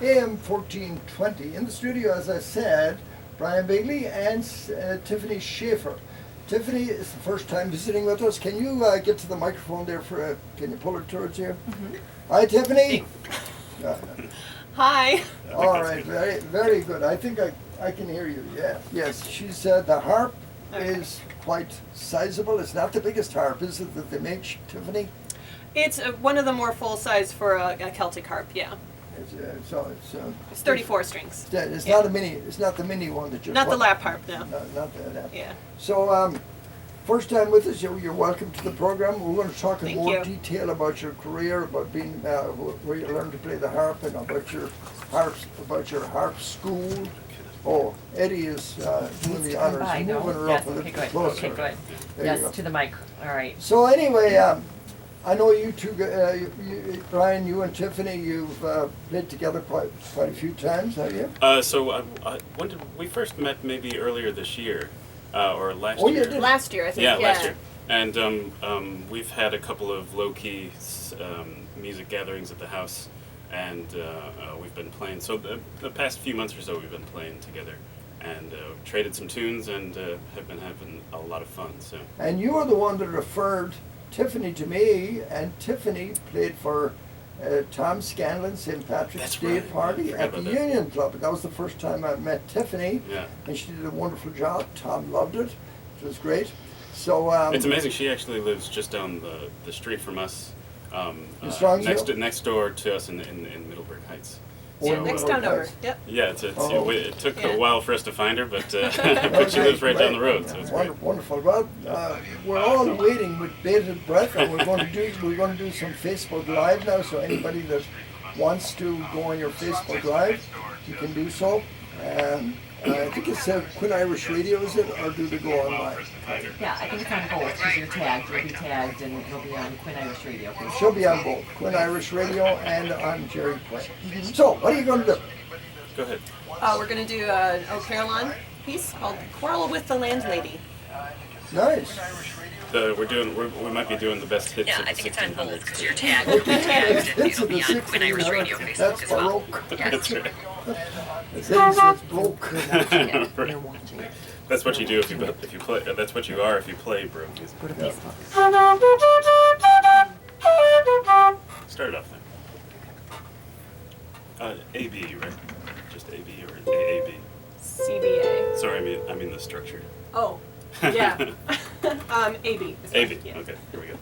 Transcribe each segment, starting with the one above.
AM 1420. In the studio, as I said, Brian Bigley and Tiffany Schaefer. Tiffany is the first time visiting with us. Can you get to the microphone there can you pull it towards you? Mm-hmm. Hi, Tiffany. Hi. All right, very, very good. I think I can hear you. Yeah, yes. She said the harp is quite sizable. It's not the biggest harp, is it, that they make, Tiffany? It's one of the more full size for a Celtic harp. Yeah. It's 34 strings. It's not a mini. It's not the mini one that you're. Not the lap harp, no. Not the lap. Yeah. So, first time with us. You're welcome to the program. We're going to talk in more detail about your career, about being where you learned to play the harp, and about your harp school. Oh, Eddie is doing the honors, moving her up a little closer. Okay, good. Yes, to the mic. All right. So anyway, I know you two, Brian, you and Tiffany, you've played together quite a few times, have you? When did we first met? Maybe earlier this year, or last year. Oh, you did? Last year, I think. Yeah, last year. And we've had a couple of low-key music gatherings at the house, and we've been playing. So the past few months or so, we've been playing together, and traded some tunes, and have been having a lot of fun. So. And you were the one that referred Tiffany to me, and Tiffany played for Tom Scanlon's St. Patrick's Day party at the Uillean Club. And that was the first time I met Tiffany, and she did a wonderful job. Tom loved it. It was great. So it's amazing. She actually lives just down the street from us, next door to us in Middleburg Heights. Yeah, next town over. Yep. Yeah, it took a while for us to find her, but she lives right down the road, so it's great. Wonderful. Well, we're all waiting with bated breath, and we're going to do some Facebook Live now. So anybody that wants to go on your Facebook Live, you can do so. I think it's Quinn Irish Radio, is it, or do they go online? Yeah, I think it's on both because you're tagged. You'll be tagged, and it'll be on Quinn Irish Radio. She'll be on both Quinn Irish Radio and on Jerry Quinn. Mm-hmm. So, what are you going to do? Go ahead. We're going to do an O'Carolan piece called "Quarrel with the Landlady." Nice. We might be doing the best hits of the 1600s. Yeah, I think it's on both because you're tagged. You'll be tagged, and it'll be on Quinn Irish Radio Facebook as well. That's right. It's broke. You're watching. That's what you do if you play. That's what you are if you play broke music. Go to Facebook. Start it off then. AB, right? Just AB or AAB? CBA. Sorry, I mean the structure. Oh, yeah. AB. AB. Yeah. Okay, here we go.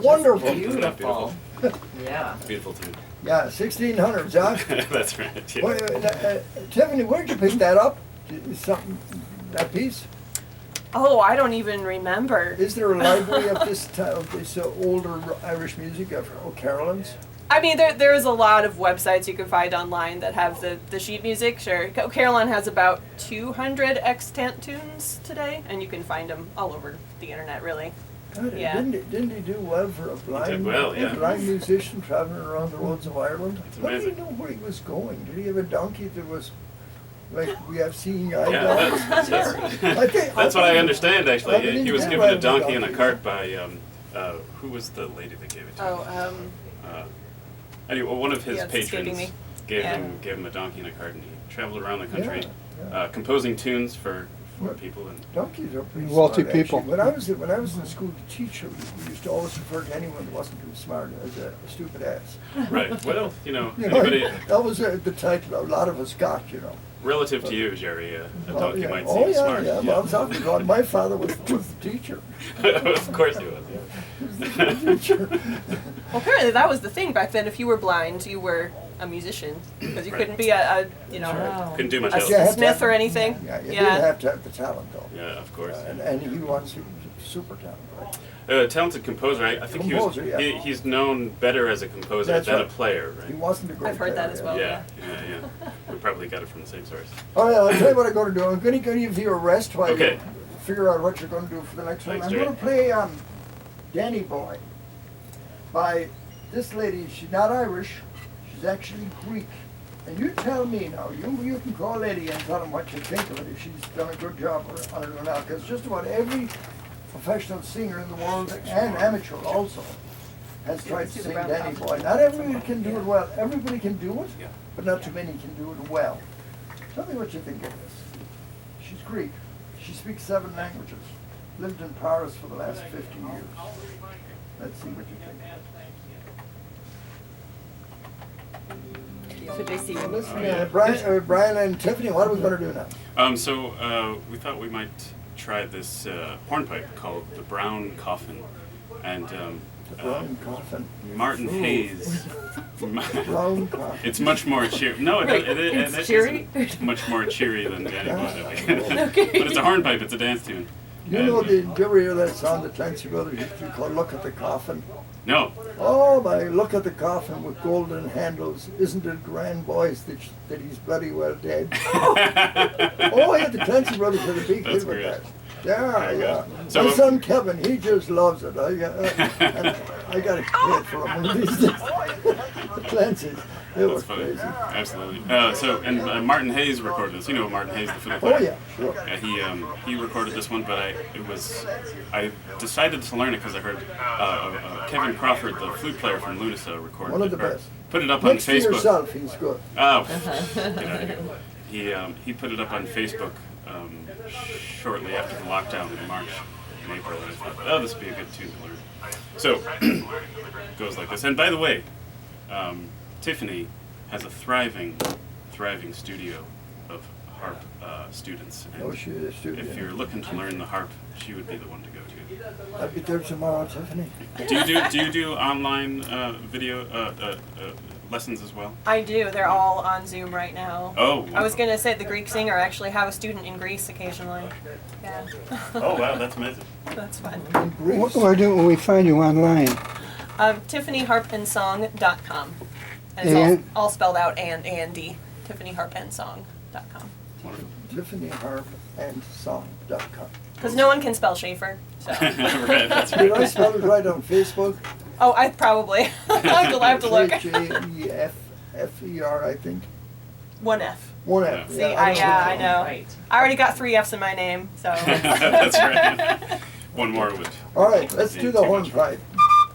Wonderful. Beautiful. Yeah. Beautiful tune. Yeah, 1600s, huh? That's right. Yeah. Well, Tiffany, where'd you pick that up? Is something, that piece? Oh, I don't even remember. Is there a library of this older Irish music of O'Carolan's? I mean, there's a lot of websites you can find online that have the sheet music. Sure, Caroline has about 200 extant tunes today, and you can find them all over the internet, really. God, Yeah. Didn't he do well for a blind, well, yeah. blind musician traveling around the roads of Ireland? It's How did he amazing. know where he was going? Did he have a donkey that was like we have seeing eye Yeah, dogs? that's what I understand, I actually. didn't He was know given I a had a donkey and a donkey. cart by, who was the lady that gave it to him? Oh, Anyway, one of his Yeah, it's escaping patrons me. gave Yeah. him a donkey and a cart, and he traveled around the country, Yeah. composing tunes for Yeah. people. And Donkeys are pretty Wealthy smart, people. actually. When I was in school to teach, we used to always refer to anyone who wasn't too smart as a stupid ass. right. Well, You know, anybody that was the title a lot of us got, you know. relative to you, Jerry, a donkey yeah. might Oh seem yeah, smart. yeah. Well, I was often gone. My father was the teacher. Of course he was. Yeah. Teacher. well, apparently that was the thing back then. If you were blind, you were a musician because you Right. couldn't be a Wow. Couldn't do much a else. Yeah, had to smith have- or anything. Yeah, you did Yeah. have to have the talent, though. Yeah, of course. And he was super talented. Right? Talented composer. I think Composer, yeah. he's known better as a composer That's than right. a player, He right? wasn't a great I've heard that player, as well. Yeah. We probably got it from the same source. Oh yeah, I'll tell you what I'm going to do. I'm going to give you a rest while Okay. you figure out what you're going to do for the next one. Thanks, I'm Jerry. going to play Danny Boy by this lady. She's not Irish. She's actually Greek. And you tell me now, you can call Eddie and tell him what you think of it, if she's done a good job on it or not. Because just about every professional singer in the world, and amateur also, has tried to sing Danny Boy. Not everybody can do it well. Everybody can do it, but not too many can do it well. Tell me what you think of this. She's Greek. She speaks 7 languages. Lived in Paris for the last 50 years. Let's see what you think. So JC, Well, listen, Brian and Tiffany, what are we going to do now? So we thought we might try this hornpipe called the Brown Coffin, and The brown coffin. Martin Hayes. Brown coffin. It's much more cheery. No, It's it cheery? isn't much more cheery than Danny Boy. I think. Okay. But it's a hornpipe. It's a dance tune. You know, did you ever hear that song that Clancy Brothers used to call Look at the Coffin? No. Oh my, look at the coffin with golden handles. Isn't it grand, boys, that he's bloody well dead? Oh, yeah, the Clancy Brothers had a big That's hit with great. that. Yeah, Very yeah. good. So, My son Kevin, he just loves it. I got a kid for him one of these days. The Clancy's, they were That's funny. crazy. Absolutely. Martin Hayes recorded this. You know Martin Hayes, the fiddle player. Oh yeah, sure. He recorded this one, but I decided to learn it because I heard Kevin Crawford, the flute player from Lunasa, recorded One of it, the or best. put it up on Next to Facebook. yourself, he's good. Oh, get out of here. He put it up on Facebook shortly after the lockdown in March and April, and I thought, oh, this would be a good tune to learn. So it goes like this. And by the way, Tiffany has a thriving studio of harp students. And Oh, she's a student. if you're looking to learn the harp, she would be the one to go to. I'll be there tomorrow, Tiffany. Do you do online video lessons as well? I do. They're all on Zoom right now. Oh, I was wonderful. going to say the Greek singer actually have a student in Greece occasionally. Yeah. Oh wow, that's amazing. That's fun. In Greece. What do I do when we find you online? TiffanyHarpandSong.com. And it's And? all spelled out and TiffanyHarpandSong.com. TiffanyHarpandSong.com. Because no one can spell Schaefer. So. Right, that's Did I right. spell it right on Facebook? Oh, I probably. I'll have to look. J-E-F-F-E-R, I think. One F. One F. See, I know. Right. I already got 3 F's in my name, so. That's right. One more would. All right, let's do the Too much. hornpipe.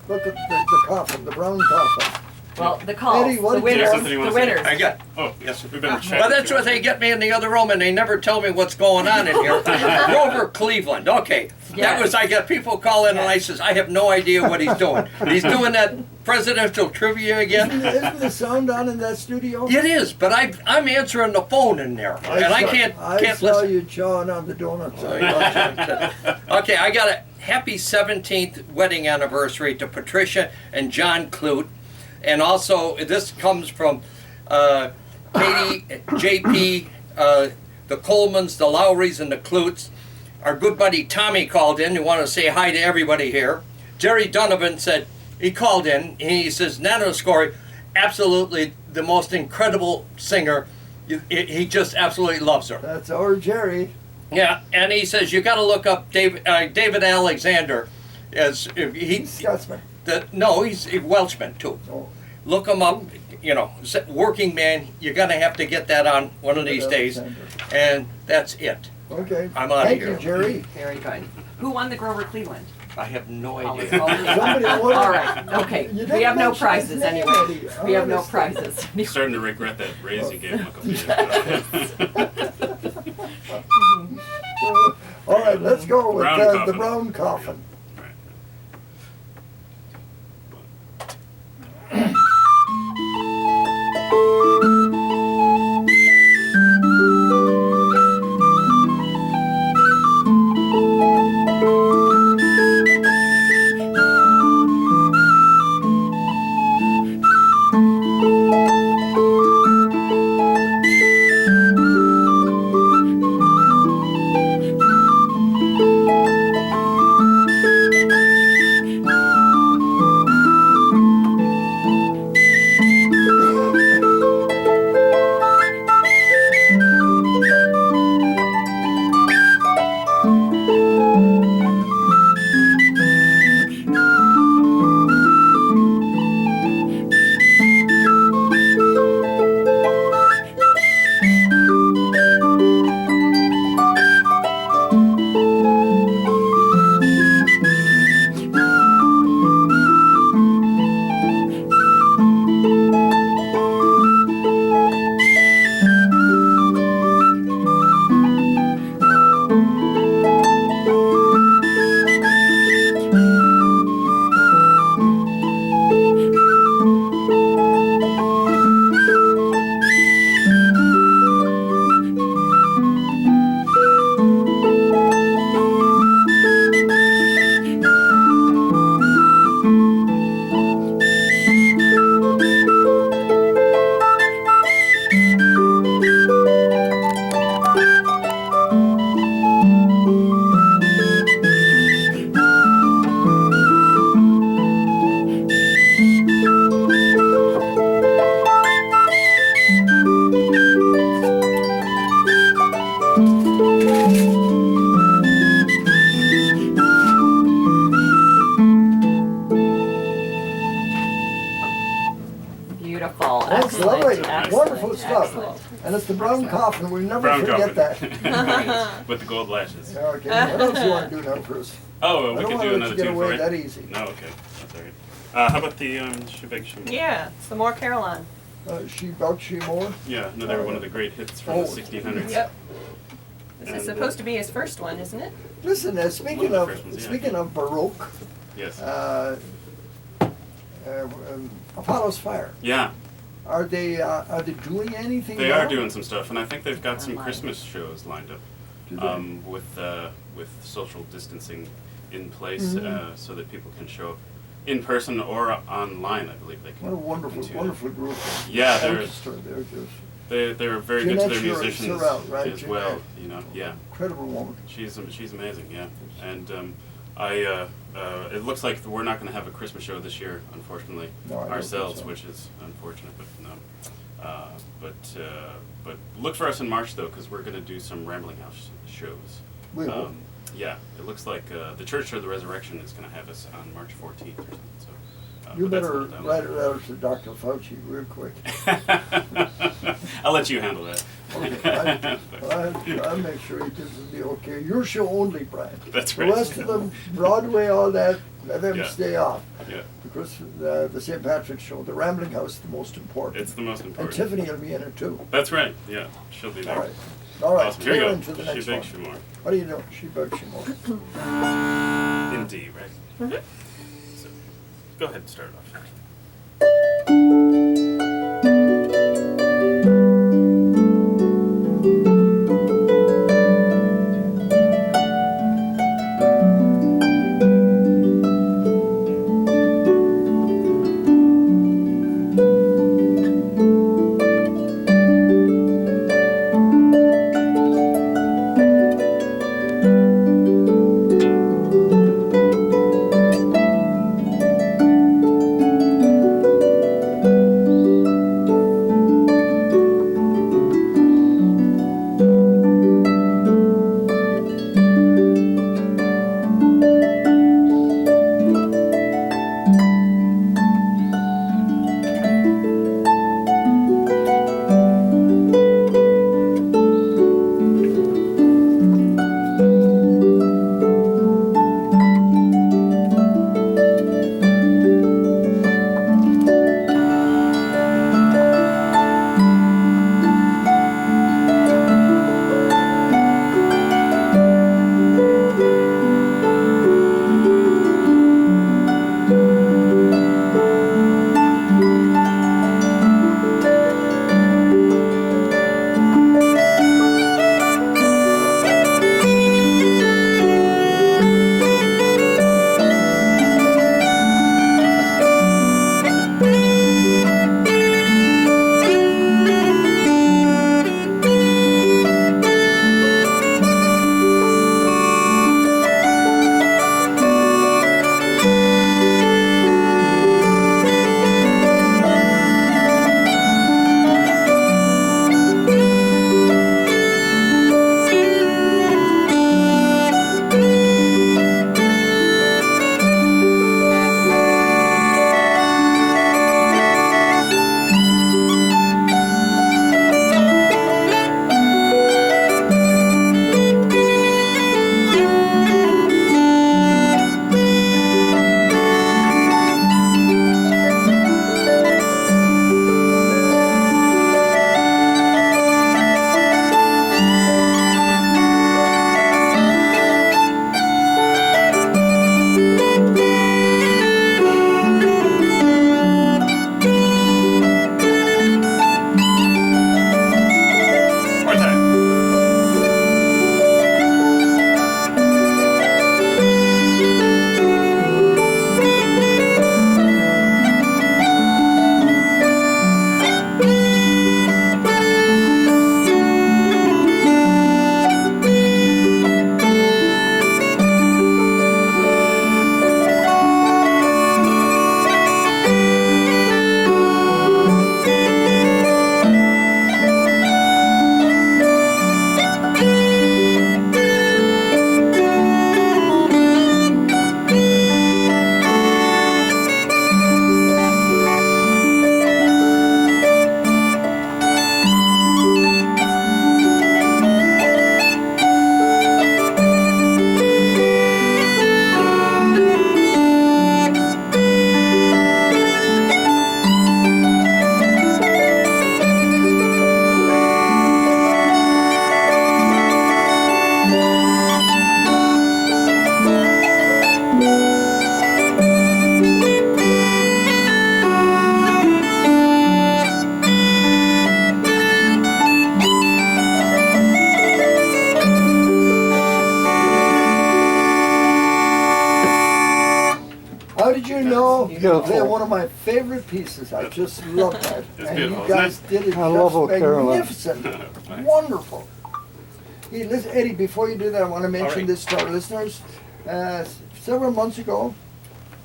Look at the coffin, the brown coffin. Well, the calls, Eddie, what the did you winners, want? Something you the wanna say? winners. I got. Oh, yes, we've been chatting. Well, that's what they get me in the other room, and they never tell me what's going on in here. Grover Cleveland. Okay, that was. I got people calling, and I says I have no idea what he's doing. He's doing that presidential trivia again. Isn't the sound on in that studio? It is, but I'm answering the phone in there, and I can't I saw listen. you chawing on the donuts. Okay, I got a happy 17th wedding anniversary to Patricia and John Clute. And also, this comes from Katie, JP, the Colemans, the Lowrys, and the Clutes. Our good buddy Tommy called in. We want to say hi to everybody here. Jerry Donovan said, he called in, and he says, Nana Scory, absolutely the most incredible singer. He just absolutely loves her. That's our Jerry. Yeah, and he says, you got to look up David Alexander. He's Scotsman. No, he's a Welshman, too. Oh. Look him up, you know, working man. You're going to have to get that on one of these days. And that's it. Okay. I'm out of Thank here. you, Jerry. Very good. Who won the Grover Cleveland? I have no Oh, idea. Somebody won. All right. Okay. You We have no didn't prizes mention his anyway. name, Eddie. We have no Honestly. prizes. Starting to regret that raise you gave him a couple years ago. All right, let's go with Brown the coffin. brown coffin. Beautiful. That's Excellent. lovely. Excellent. Wonderful stuff. Excellent. And it's the brown coffin. We'll never Brown forget coffin. that. With the gold lashes. Yeah, okay. What else do you want to do now, Chris? Oh, I we don't could want do to let another you get tune for away it. that easy. No, okay. That's all right. How about the Shebeg Shemor? Yeah, some more Caroline. She about she more. Yeah, another one of the great hits from Oh. the 1600s. Yep. This is And, supposed to be his first one, isn't it? Listen, One speaking of the of first ones, yeah. speaking of Baroque, Yes. Apollo's Fire. Yeah, Are they doing anything? they now? are doing some stuff, and I think they've got some Online. Christmas shows lined up. Do they? With social distancing in place, Mhm. so that people can show up in person or online. I believe they can. What a wonderful, into- wonderful group. Yeah, they're Orchestra. They're just they're very good to Jeanette their Sherry musicians Sorrell, right? as Jeanette. well. You know, yeah, incredible woman. she's amazing. Yeah, and it looks like we're not going to have a Christmas show this year, unfortunately, No, I don't think ourselves, so. which is unfortunate. But look for us in March though, because we're going to do some Rambling House shows. We will. Yeah, it looks like the Church of the Resurrection is going to have us on March 14th or something. So You but that's a better little down write the a letter to Dr. Fauci real quick. road. I'll let you handle that. Okay, I'll make sure he gives us the okay. Your show only, Brian. That's The right. rest of them, Broadway, all that, let them Yeah. stay off. Yeah, Because the St. Patrick's show, the Rambling House is the most important. it's the most And important. Tiffany will be in it too. That's right. Yeah, she'll be there. All right. All right, Awesome. Here you clear go. into the next Shebeg one. Shemor. What are you doing? She bugs you more. In D, right? So, go ahead and start it off. How did you know? You Beautiful. play one of my favorite pieces. I just love that. It's And beautiful, you guys isn't did it I love just Old Caroline. magnificent. Thanks. Wonderful. Hey, listen, Eddie, before you do that, I want to mention right. this to our listeners. Several months ago,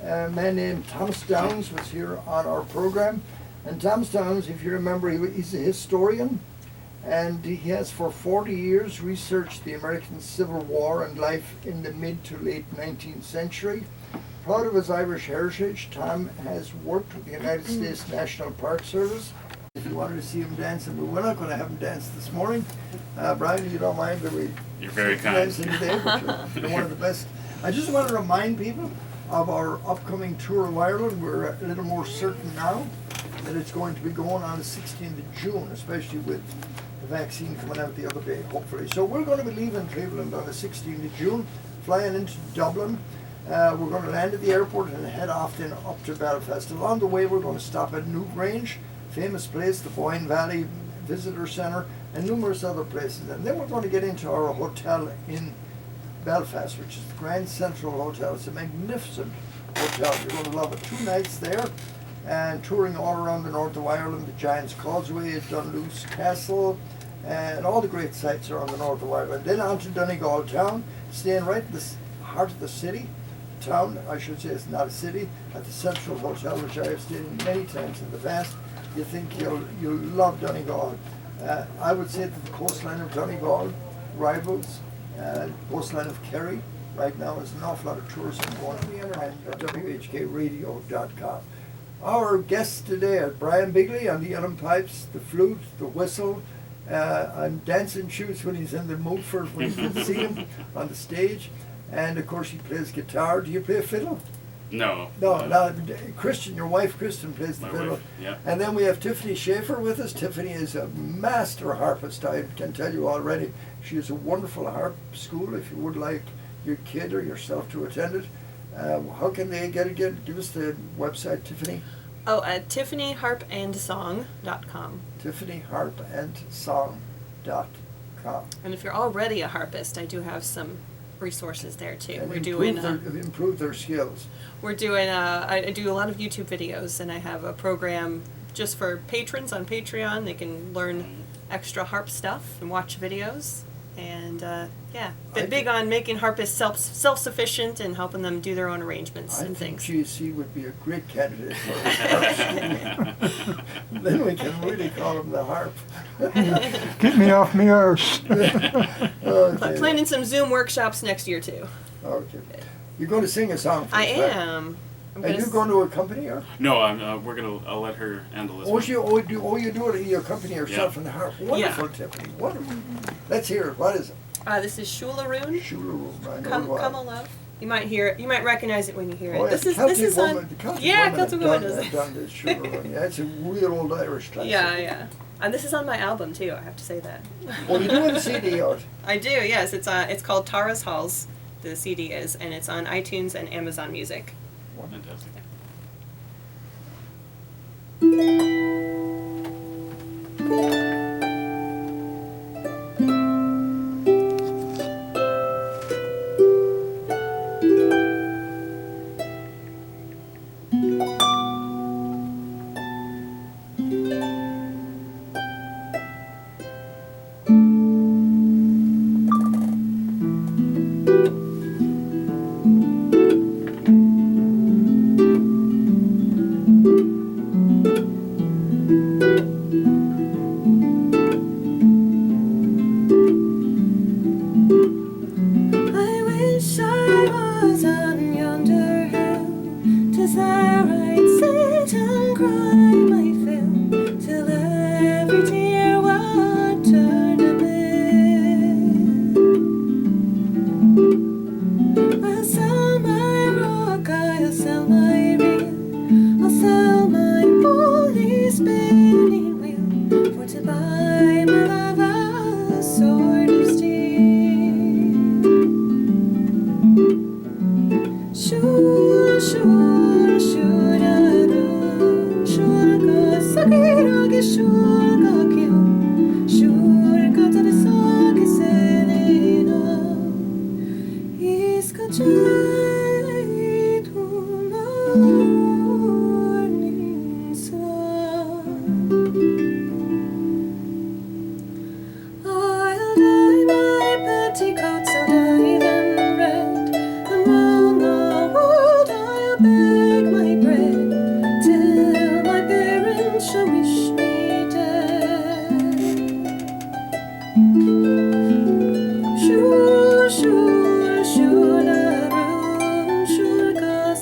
a man named Thomas Downs was here on our program. And Thomas Downs, if you remember, he's a historian. And he has for 40 years researched the American Civil War and life in the mid to late 19th century. Proud of his Irish heritage, Tom has worked with the United States National Park Service. If you wanted to see him dancing, but we're not going to have him dance this morning. Brian, you don't mind that we You're very kind. dancing today, but you're one of the best. I just want to remind people of our upcoming tour of Ireland. We're a little more certain now that it's going to be going on the 16th of June, especially with the vaccine coming out the other day, hopefully. So we're going to be leaving Cleveland on the 16th of June, flying into Dublin. We're going to land at the airport and head off then up to Belfast. Along the way, we're going to stop at Newgrange, famous place, the Boyne Valley Visitor Centre, and numerous other places. And then we're going to get into our hotel in Belfast, which is the Grand Central Hotel. It's a magnificent hotel. You're going to love it. 2 nights there, and touring all around the north of Ireland, the Giant's Causeway, Dunluce Castle, and all the great sites around the north of Ireland. Then on to Donegal town, staying right in the heart of the city. Town, I should say, it's not a city, at the Central Hotel, which I have stayed in many times in the past. You think you'll love Donegal. I would say that the coastline of Donegal rivals the coastline of Kerry. Right now, there's an awful lot of tourism going on the internet at whkradio.com. Our guests today are Brian Bigley on the uilleann pipes, the flute, the whistle, and dancing shoes when he's in the mood for when you can see him on the stage. And of course, he plays guitar. Do you play fiddle? No. No, Christian, your wife Kristen plays the My fiddle. wife, yeah. And then we have Tiffany Schaefer with us. Tiffany is a master harpist, I can tell you already. She is a wonderful harp school if you would like your kid or yourself to attend it. How can they get it? Give us the website, Tiffany. Oh, at tiffanyharpandsong.com. tiffanyharpandsong.com. And if you're already a harpist, I do have some resources there too. And We're doing improve their skills. we're doing I do a lot of YouTube videos, and I have a program just for patrons on Patreon. They can learn extra harp stuff and watch videos. And big on making harpists self-sufficient and helping them do their own arrangements I and think things. GSC would be a great candidate for a harp school. Then we can really call them the harp. Get me off me arse. I'm planning some Zoom workshops next year too. Okay. You're going to sing a song for us, I right? am. I'm Are you s- going to accompany her? No, I'll let her handle this. Oh, one. you do it, you accompany yourself Yeah. in the harp. Wonderful, Tiffany, wonderful. Let's hear it. What is it? This is Shularoon. Shularoon, I know Come, it well. come, a love. You might hear it. You might recognize it when you hear it. Oh, yeah, This the is Celtic on. woman, the Celtic Yeah, woman Celtic have woman done, does have it. done this Shularoon. Yeah, it's a real old Irish classic. Yeah. And this is on my album too. I have to say that. Well, you do have a CD out. I do. Yes, it's called Tara's Halls. The CD is, and it's on iTunes and Amazon Music. Fantastic. I wish I was on yonder hill, 'tis there I'd sit and cry my fill, till every tear would turn to bliss. I'll sell my rock, I'll sell my reel, I'll sell my bully spinning wheel, for to buy my love a sword of steel. Shul, shul, shularoon, shulka sakirage, shulka kyo, shulka tarisage selena, iska jai tuma.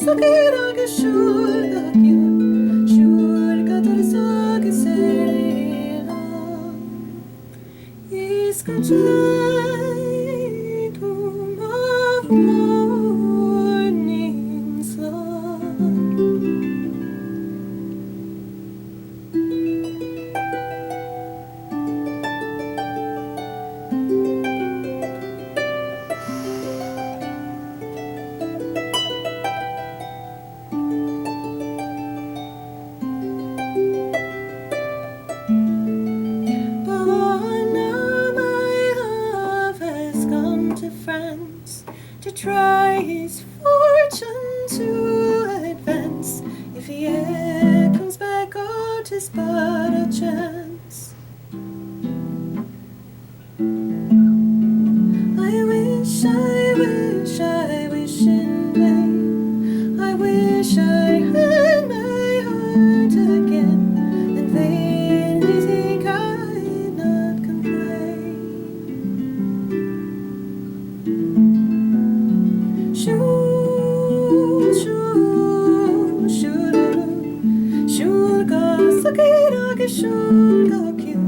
sakirage shulgakyu shulgatare sage serena iskachaitum of morning sun. To try his fortune to advance. If he e'er comes back, oh, 'tis but a chance. I wish in vain. I wish I had my heart again, and vainly think I'd not complain. Shulga sakirage shulgakyu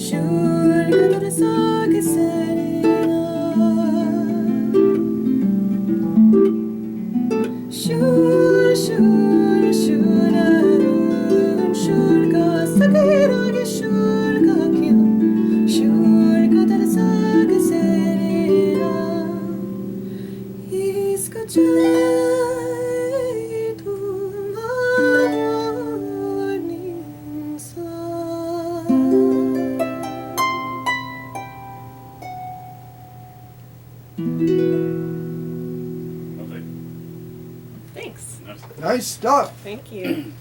shulgatare sage serena shulga sakirage shulgakyu shulgatare sage serena iskachaitum morning sun. Lovely. Thanks. Nice. Nice stuff. Thank you.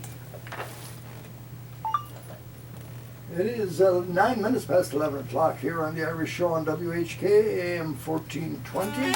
It is 9 minutes past 11 o'clock here on the Irish Show on WHK AM 1420.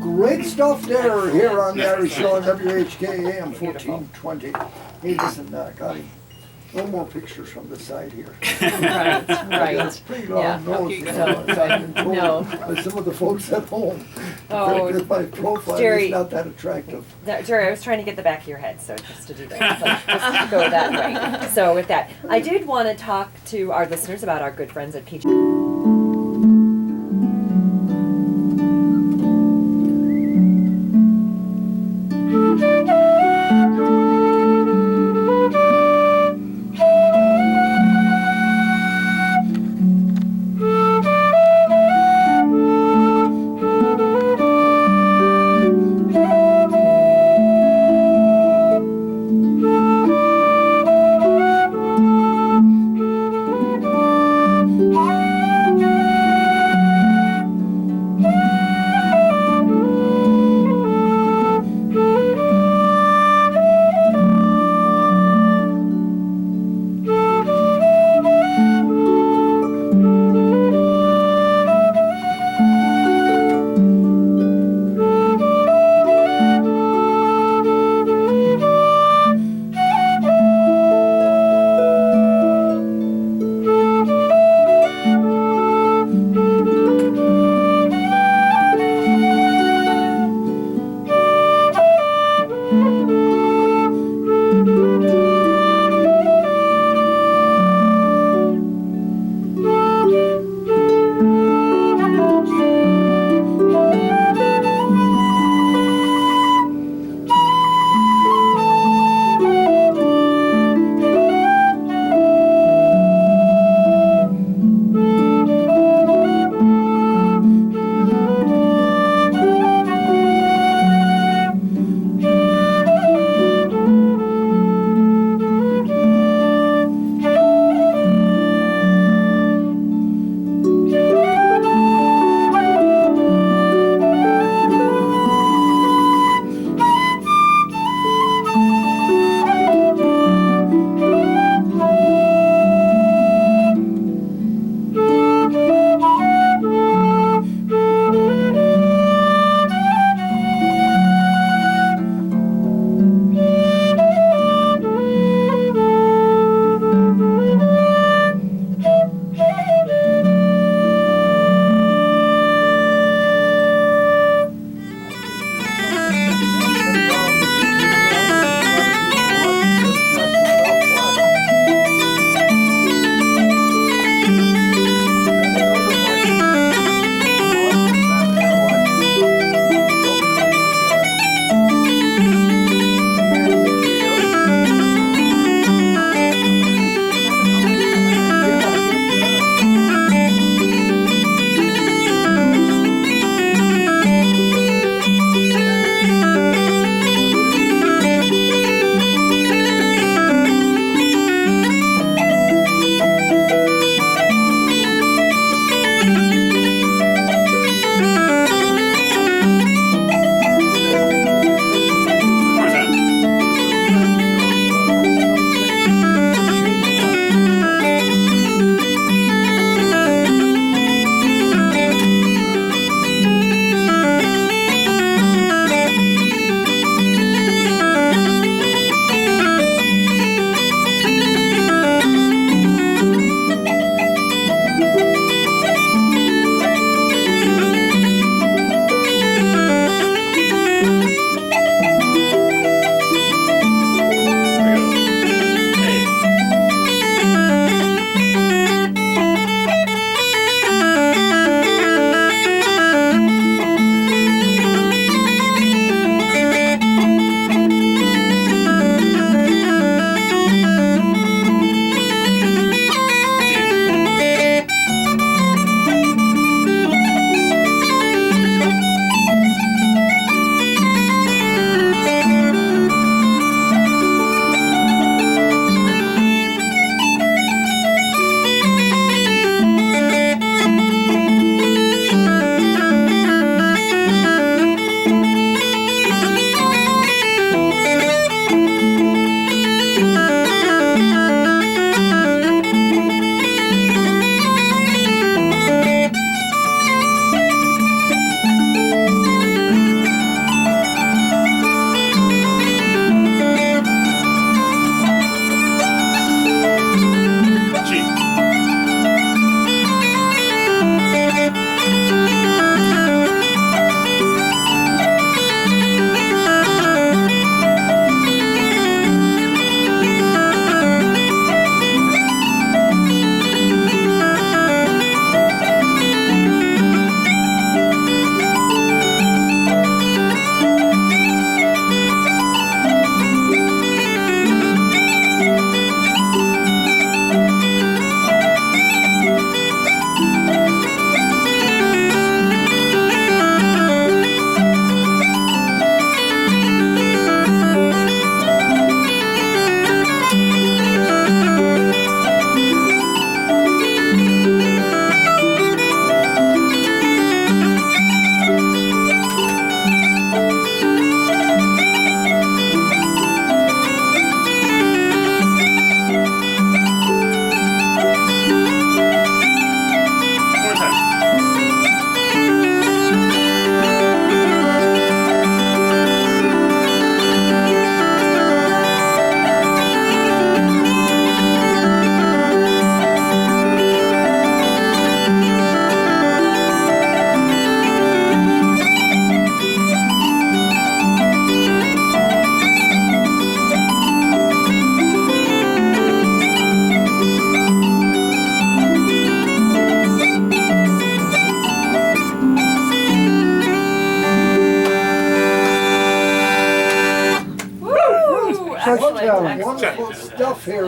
Great stuff there here on the Irish Show on WHK AM 1420. Hey, listen, got him. No more pictures from the side here. Right, right. Pretty long Yeah. nose. Okay, I've been told No. by some of the folks at home. Oh, that my profile Jerry. is not that attractive. No, Jerry, I was trying to get the back of your head, so just to do that, just to go that way. So with that, I did want to talk to our listeners about our good friends at Peach.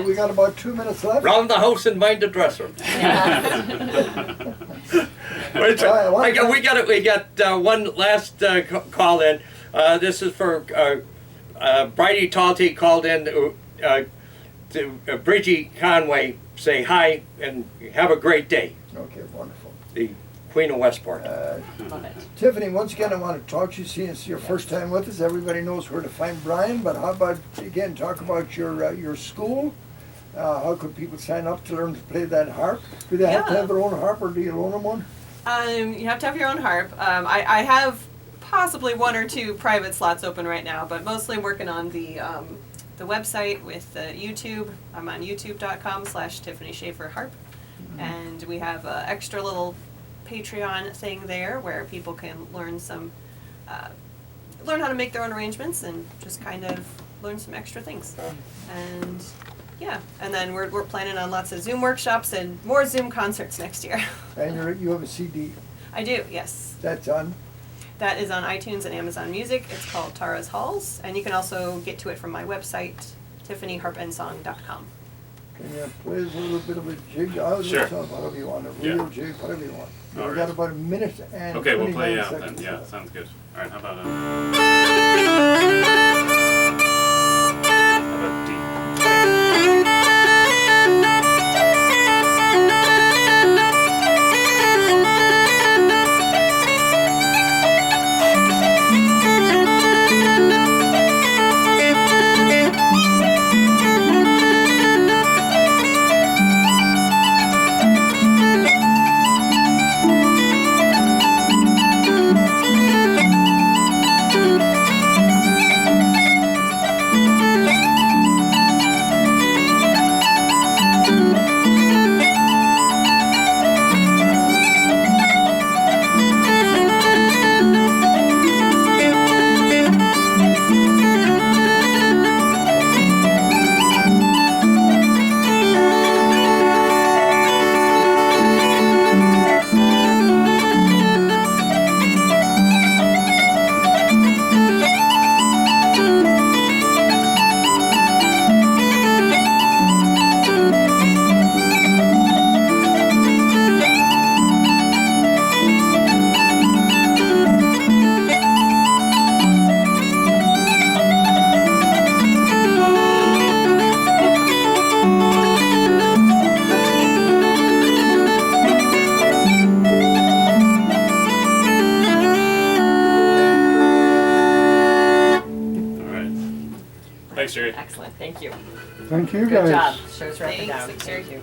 we got about 2 minutes left. Round the house and mind the dresser. We got one last call in. This is for Bridie Talty called in to Bridgie Conway. Say hi and have a great day. Okay, wonderful. The Queen of Westport. Love it. Tiffany, once again, I want to talk to you, seeing it's your first time with us. Everybody knows where to find Brian, but how about, again, talk about your school? How could people sign up to learn to play that harp? Do they have to have their own harp, or do you loan them one? You have to have your own harp. I have possibly 1 or 2 private slots open right now, but mostly working on the website with YouTube. I'm on youtube.com/Tiffany Schaefer Harp. And we have an extra little Patreon thing there where people can learn learn how to make their own arrangements and just kind of learn some extra things. And yeah, and then we're planning on lots of Zoom workshops and more Zoom concerts next year. And you have a CD. I do, yes. That's on? That is on iTunes and Amazon Music. It's called Tara's Halls, and you can also get to it from my website, tiffanyharpandsong.com. Can you play us a little bit of a jig? Sure. Whatever you want, a real jig, whatever you want. All We've right. got about a minute and Okay, we'll 29 play out seconds then. Yeah, left. sounds good. All right, how about D? Thanks, Jerry. Excellent, thank you. Thank you, Good guys. job. Shows right Thanks, down. thanks, Thank Jerry. you.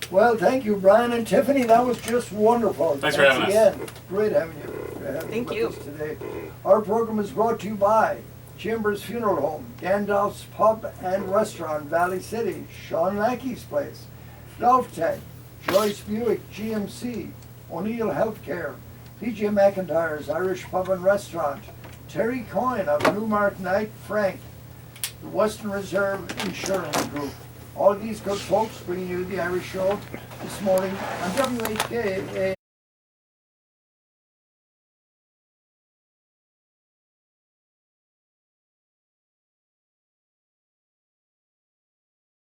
Well, thank you, Brian and Tiffany. That was just wonderful. Thanks for having us. Again, great having you. Thank with you. us today. Our program is brought to you by Chambers Funeral Home, Gandalf's Pub and Restaurant, Valley City, Sean Mackey's Place, Golf Tech, Joyce Buick, GMC, O'Neill Healthcare, PJ McIntyre's Irish Pub and Restaurant, Terry Coyne of Newmark Knight Frank, the Western Reserve Insurance Group. All these good folks bringing you the Irish Show this morning on WHK.